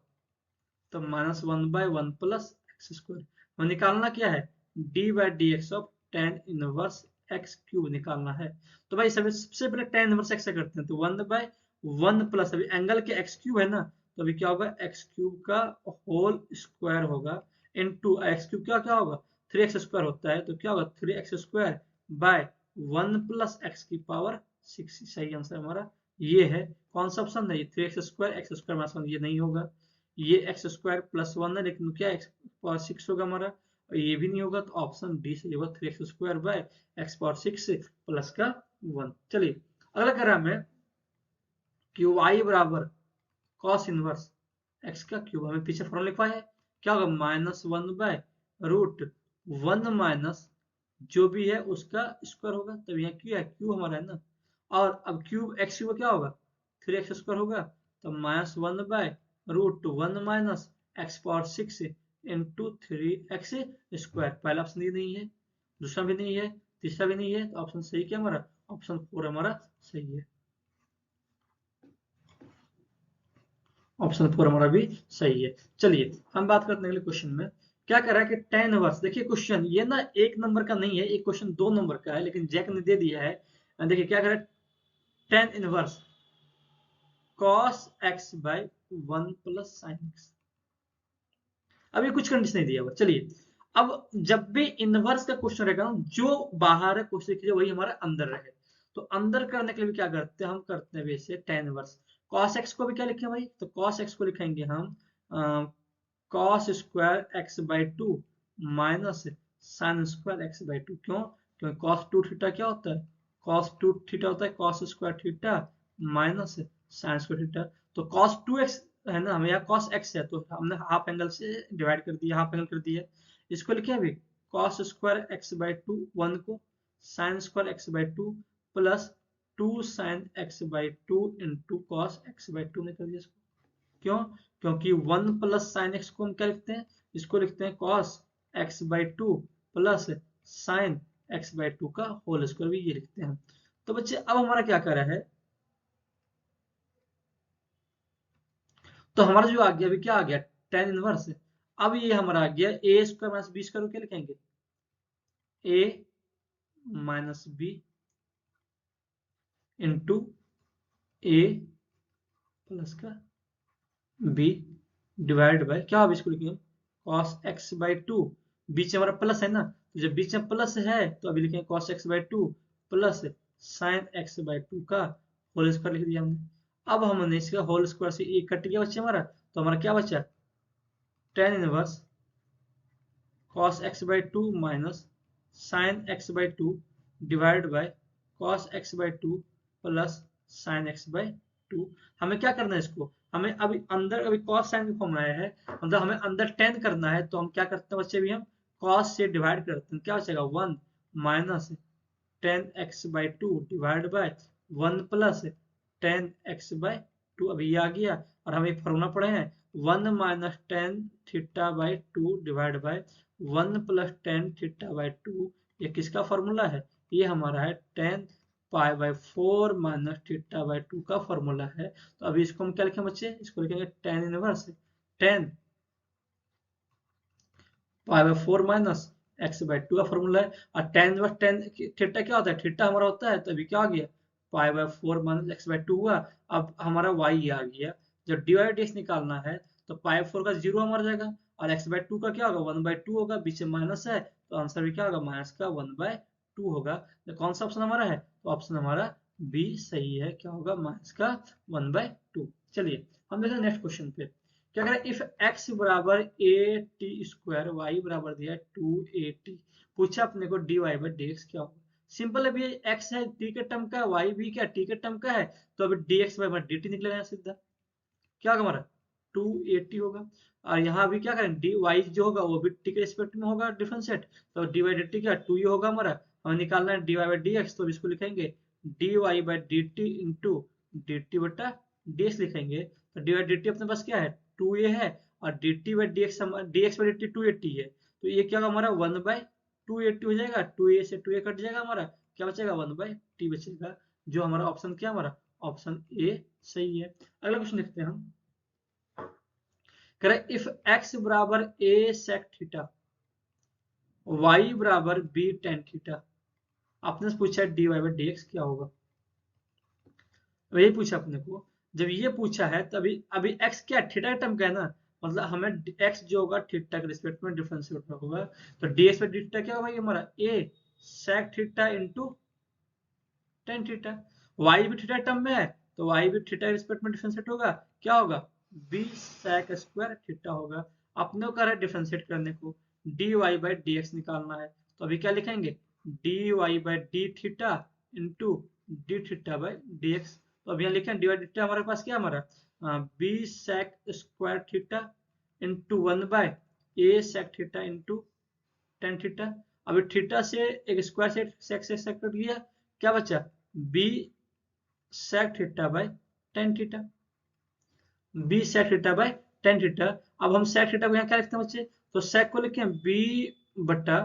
तो minus 1 by 1 plus x square. और निकालना क्या है, d by d x of tan inverse x cube निकालना है। तो भाई सबसे पहले tan इनवर्स एक्स से करते हैं, तो 1 बाय 1 प्लस, अभी एंगल के एक्स क्यूब है ना, तो अभी क्या होगा, एक्स क्यूब का होल स्क्वायर होगा इनटू एक्स क्यूब क्या क्या होगा, 3x स्क्वायर होता है, तो क्या होगा 3x square by 1 plus x की पावर 6। सही आंसर हमारा ये है। कौन सा ऑप्शन है ये, 3x square x square minus 1, ये नहीं होगा। ये एक्स स्क्वायर प्लस 1 है, लेकिन क्या एक्स पावर 6 होगा हमारा, और ये भी नहीं होगा, तो ऑप्शन डी से होगा 3x square by x power 6 plus का 1। चलिए अगला कह रहा है हमें कि y बराबर कॉस इनवर्स एक्स का क्यूब। हमें पीछे फॉर्मूला लिखवा है, क्या होगा, माइनस 1 बाय रूट 1 माइनस जो भी है उसका स्क्वायर होगा, तब यहाँ क्यू है, क्यू हमारा है ना। और अब क्यूब एक्स क्यूब क्या होगा, 3x स्क्वायर होगा, तो minus 1 by root 1 minus x power 6 into 3x square. पहला ऑप्शन ये नहीं है, दूसरा भी नहीं है, तीसरा भी नहीं है, तो ऑप्शन सही क्या हमारा, ऑप्शन 4 हमारा सही है। ऑप्शन 4 हमारा भी सही है। चलिए हम बात करते हैं अगले क्वेश्चन में। क्या कर रहा है कि tan इनवर्स, देखिए क्वेश्चन ये ना एक नंबर का नहीं है, एक क्वेश्चन 2 नंबर का है, लेकिन जैक ने दे दिया है। देखिए क्या कर रहा है, tan inverse cos x by 1 plus sin x। अभी कुछ कंडीशन नहीं दिया हुआ। चलिए अब जब भी इनवर्स का क्वेश्चन रहेगा ना, जो बाहर है क्वेश्चन कीजिए वही हमारा अंदर रहे। तो अंदर करने के लिए क्या करते हैं, हम करते हैं वैसे tan इनवर्स cos x को भी क्या लिखें भाई, तो cos x को लिखेंगे हम cos square x by 2 minus sign square x by 2। क्यों, क्योंकि cos 2 थीटा क्या होता है, cos 2 थीटा होता है cos square theta minus sine square theta. तो cos 2x है ना, हमें यहाँ cos x है, तो हमने हाफ एंगल से डिवाइड कर दिया, हाफ एंगल कर दिया। इसको लिखे अभी cos स्क्वायर x बाई 2 1 को sine square x by 2 plus 2 sine x by 2 into cos x by 2 ने कर दिया इसको। क्यों, क्योंकि 1 प्लस साइन एक्स को हम क्या लिखते हैं, इसको लिखते हैं cos x by 2 plus sign x by 2 का होल स्क्वायर भी ये लिखते हैं। तो बच्चे अब हमारा क्या कर रहा है, तो हमारा जो आ गया अभी क्या आ गया, tan इनवर्स। अब ये हमारा आ गया ए स्क्वायर माइनस बी स्क्वायर, क्या लिखेंगे, ए माइनस बी इंटू ए प्लस का बी डिवाइड बाय क्या, अब इसको लिखेंगे cos x बाई 2, बीच में हमारा प्लस है ना, तो जब बीच में प्लस है तो अभी लिखेंगे cos x by 2 plus sin x by 2 का होल स्क्वायर लिख दिया हमने। अब हमने इसका होल स्क्वायर से ये कट गया बच्चे हमारा, तो हमारा क्या बचा, tan inverse cos x by 2 minus sin x by 2 divide by cos x by 2 plus sin x by 2। हमें क्या करना है इसको, हमें अभी अंदर अभी cos sin का फॉर्म आया है, मतलब हमें अंदर tan करना है, तो हम क्या करते हैं बच्चे, भी हम cos से डिवाइड करते हैं, क्या बचेगा 1 minus tan x by 2 divide by 1 plus tan x by 2। अभी ये आ गया, और हम एक फॉर्मूला पढ़े हैं, 1 minus tan theta by two divide by 1 plus tan theta by two. ये किसका फॉर्मूला है? ये हमारा है ten pi by 4 minus theta by two का फॉर्मूला है। तो अभी इसको हम क्या लिखेंगे बच्चे? इसको लिखेंगे ten inverse ten pi by 4 minus x by to का फॉर्मूला है। और टेन इनवर्स टेन थीटा क्या होता है? थीटा हमारा होता है, तो अभी क्या आ गया? Pi by 4 minus x by to हुआ। अब हमारा वाई आ गया। जब डी बाई डी एक्स निकालना है तो पाई 4 का जीरो हमारा जाएगा, और एक्स बाई टू का क्या होगा? 1 बाई टू होगा, बीच में माइनस है तो आंसर भी क्या होगा? माइनस का 1 बाई टू होगा। तो कौन सा ऑप्शन हमारा है? तो ऑप्शन हमारा बी सही है। क्या होगा? माइनस का 1 बाई टू। चलिए हम देखते हैं नेक्स्ट क्वेश्चन पे। क्या करें? इफ x बराबर ए टी स्क्वायर, वाई बराबर दिया टू ए टी, पूछा अपने को d y by d x क्या होगा। सिंपल है भैया, x है t के टर्म का, y भी क्या t के टर्म का है, तो अभी dx बाई डी टी निकलेगा सीधा। क्या होगा हमारा? 280 होगा। और यहाँ भी क्या करें? डी वाई जो होगा वो भी टी के रिस्पेक्ट में होगा डिफरेंशिएट, तो डी वाई डी टी क्या 2 ही होगा हमारा। हमें निकालना है d y by d x, तो इसको लिखेंगे d y by d t into d t बटा डी एक्स लिखेंगे। तो डी वाई डी टी अपने पास क्या है? 2a है, और D T by d x by d T 280 है, तो ये क्या होगा हमारा? 1 बाई 280 हो जाएगा। 2a से 2a कट जाएगा, हमारा क्या बचेगा? 1 बाई टी बचेगा। जो हमारा ऑप्शन क्या हमारा? ऑप्शन ए सही है। अगला क्वेश्चन देखते हैं हम। करें इफ x बराबर a sec थीटा, y बराबर b tan थीटा, आपने पूछा dy बाई डी एक्स क्या होगा। यही पूछा अपने को। जब ये पूछा है तभी अभी x क्या थीटा टर्म का है ना, मतलब हमें x जो होगा थीटा के रिस्पेक्ट में डिफरेंशिएट होगा। तो dx बाई डी थीटा क्या होगा? ये हमारा a sec theta into tan theta. y भी थीटा टर्म में है, तो y भी थीटा के रिस्पेक्ट में डिफरेंशिएट होगा। क्या होगा? b sec स्क्वायर थीटा होगा। अपने को कह रहा है डिफरेंशिएट करने को, dy बाई डी एक्स निकालना है, तो अभी क्या लिखेंगे? dy by D theta into D theta by d x. तो अभी यहाँ लिखें डी बाई डी थीटा हमारे पास क्या हमारा? b sec square theta into 1 by a sec theta into tan theta. अभी थीटा से एक स्क्वायर से sec से sec कट गया, क्या बचा? b sec theta by tan theta, b sec theta by tan theta. अब हम sec थीटा को यहाँ क्या लिखते हैं बच्चे? तो sec को लिखें b बटा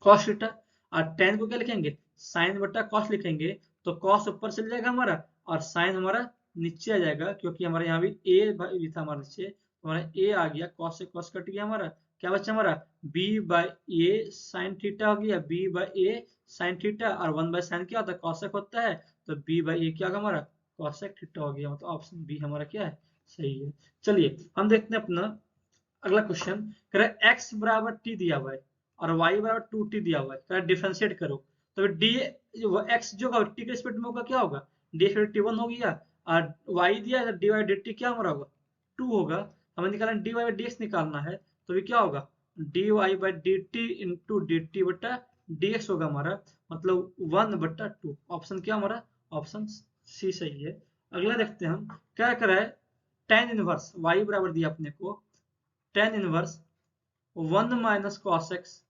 cos थीटा, और tan को क्या लिखेंगे? sin बटा cos लिखेंगे। तो cos ऊपर चल जाएगा हमारा, और sin हमारा नीचे आ जाएगा, क्योंकि हमारे यहाँ भी a भी था हमारे नीचे, तो हमारा a आ गया, cos से cos कट गया हमारा। क्या बचा हमारा? b by a sin theta हो गया, b by a sin theta, और 1 बाई sin क्या होता है? cosec होता है, तो b बाई a क्या होगा हमारा? cosec थीटा हो गया। मतलब ऑप्शन बी हमारा क्या है? सही है। चलिए हम देखते हैं अपना अगला क्वेश्चन। कह रहा है x बराबर t दिया हुआ है और y बराबर 2t दिया हुआ है, कह रहा है डिफरेंशिएट करो। तो डी x जो होगा t के रिस्पेक्ट में होगा, क्या होगा? डी टी वन हो गया, और y दिया है डी वाई डी टी क्या हमारा होगा? 2 होगा। हमें निकालना d y by d x निकालना है, तो भी क्या होगा? D y by d t into d t बटा डी एक्स होगा हमारा, मतलब 1 बटा 2। ऑप्शन क्या हमारा? ऑप्शन सी सही है। अगला देखते हैं हम क्या कर रहा है। टेन इनवर्स y बराबर दिया अपने को tan inverse 1 minus cos x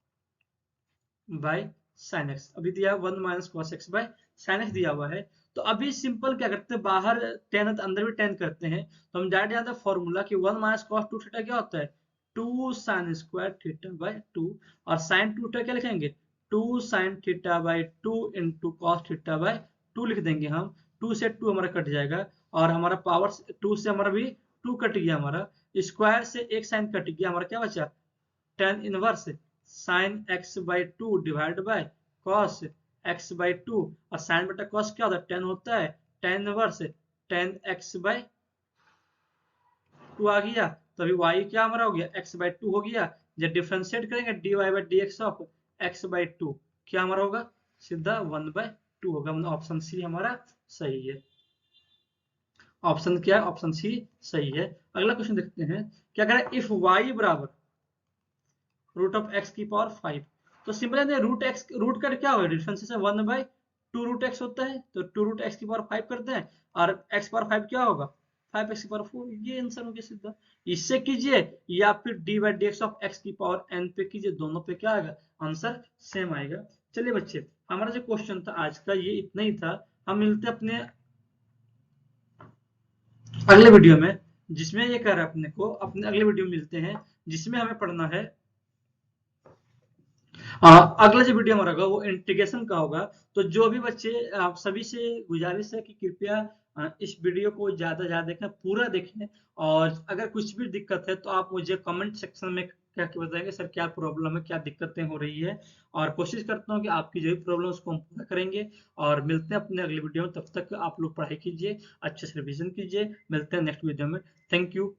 by sine x. अभी दिया 1 minus cos x by sine x दिया हुआ है। तो अभी सिंपल क्या करते हैं, बाहर टेन है तो अंदर भी टेन करते हैं। तो हम डायरेक्ट जानते हैं फॉर्मूला कि 1 माइनस कॉस टू थीटा क्या होता है? 2 साइन स्क्वायर थीटा बाई 2, और साइन टू थीटा क्या लिखेंगे? 2 sine theta by 2 into cos theta by 2 लिख देंगे हम। 2 से 2 हमारा कट जाएगा, और हमारा पावर 2 से हमारा भी 2 कट गया, हमारा स्क्वायर से एक साइन कट गया, हमारा क्या बचा? Tan inverse sine x by two divide by cos x by two, और साइन बटा कॉस क्या होता है? टेन होता है। Tan inverse tan x by two आ गया, तो अभी y क्या हमारा हो गया? x बाई टू हो गया। जब डिफ्रेंशिएट करेंगे d y by d x of x by two, क्या हमारा होगा? सीधा 1 बाई टू होगा। मतलब ऑप्शन सी हमारा सही है। ऑप्शन क्या है? ऑप्शन सी सही है। अगला क्वेश्चन देखते हैं। क्या करें? इफ y बराबर रूट ऑफ एक्स की पावर 5, तो सिंपल है रूट एक्स रूट का क्या होगा? Difference 1 by two root x होता है, तो टू रूट एक्स की पावर 5 करते हैं, और एक्स पावर 5 क्या होगा? 5x की पावर 4। ये आंसर हो गया सीधा। इससे कीजिए, या फिर D by d x of x की पावर n पे कीजिए, दोनों पे क्या आएगा? आंसर सेम आएगा। चलिए बच्चे, हमारा जो क्वेश्चन था आज का ये इतना ही था। हम मिलते हैं अपने अगले वीडियो में, जिसमें ये कह रहा है अपने को, अपने अगले वीडियो में मिलते हैं जिसमें हमें पढ़ना है। अगला जो वीडियो हमारा होगा वो इंटीग्रेशन का होगा। तो जो भी बच्चे, आप सभी से गुजारिश है कि कृपया इस वीडियो को ज़्यादा से ज़्यादा देखें, पूरा देखें। और अगर कुछ भी दिक्कत है तो आप मुझे कमेंट सेक्शन में क्या क्या बताएंगे, सर क्या प्रॉब्लम है, क्या दिक्कतें हो रही है। और कोशिश करता हूँ कि आपकी जो भी प्रॉब्लम उसको हम पूरा करेंगे। और मिलते हैं अपने अगले वीडियो में, तब तक आप लोग पढ़ाई कीजिए, अच्छे से रिविजन कीजिए। मिलते हैं नेक्स्ट वीडियो में। Thank you.